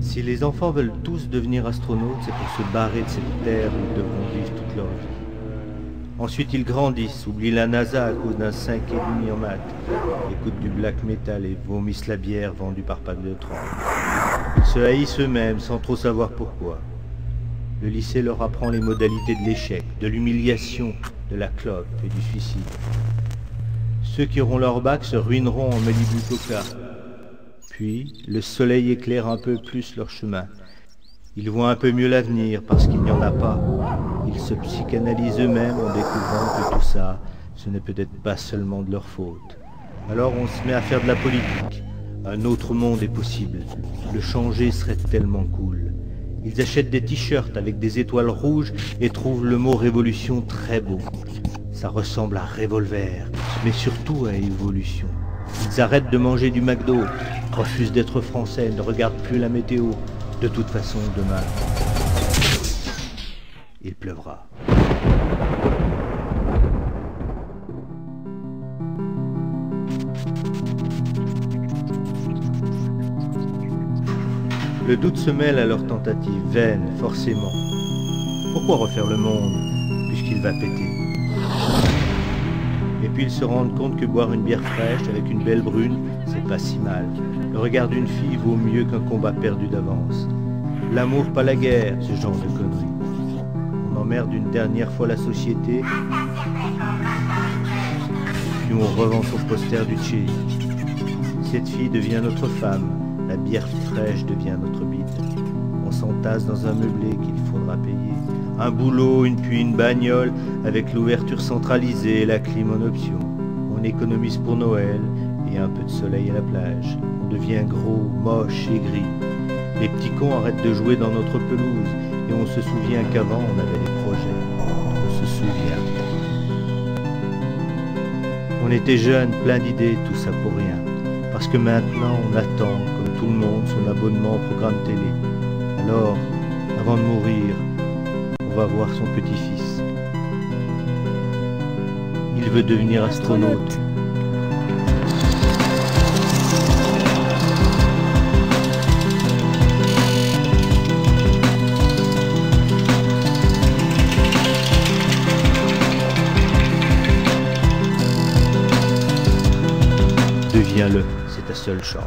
Si les enfants veulent tous devenir astronautes, c'est pour se barrer de cette terre où ils devront vivre toute leur vie. Ensuite, ils grandissent, oublient la NASA à cause d'un 5,5 en maths, écoutent du black metal et vomissent la bière vendue par Pack de 30. Ils se haïssent eux-mêmes sans trop savoir pourquoi. Le lycée leur apprend les modalités de l'échec, de l'humiliation, de la clope et du suicide. Ceux qui auront leur bac se ruineront en Malibu Coca. Puis, le soleil éclaire un peu plus leur chemin. Ils voient un peu mieux l'avenir parce qu'il n'y en a pas. Ils se psychanalysent eux-mêmes en découvrant que tout ça, ce n'est peut-être pas seulement de leur faute. Alors on se met à faire de la politique. Un autre monde est possible. Le changer serait tellement cool. Ils achètent des t-shirts avec des étoiles rouges et trouvent le mot révolution très beau. Ça ressemble à revolver, mais surtout à évolution. Ils arrêtent de manger du McDo, refusent d'être français, ne regardent plus la météo. De toute façon, demain, il pleuvra. Le doute se mêle à leurs tentatives, vaines, forcément. Pourquoi refaire le monde, puisqu'il va péter? Et puis ils se rendent compte que boire une bière fraîche avec une belle brune, c'est pas si mal. Le regard d'une fille vaut mieux qu'un combat perdu d'avance. L'amour, pas la guerre, ce genre de conneries. On emmerde une dernière fois la société, puis on revend son poster du Che. Cette fille devient notre femme, la bière fraîche devient notre bite. On s'entasse dans un meublé qu'il faudra payer. Un boulot, puis une bagnole, avec l'ouverture centralisée et la clim en option. On économise pour Noël et un peu de soleil à la plage. On devient gros, moche et gris. Les petits cons arrêtent de jouer dans notre pelouse et on se souvient qu'avant on avait des projets. On se souvient. On était jeunes, plein d'idées, tout ça pour rien. Parce que maintenant on attend, comme tout le monde, son abonnement au programme télé. Alors, avant de mourir, on va voir son petit-fils. Il veut devenir astronaute. Deviens-le, c'est ta seule chance.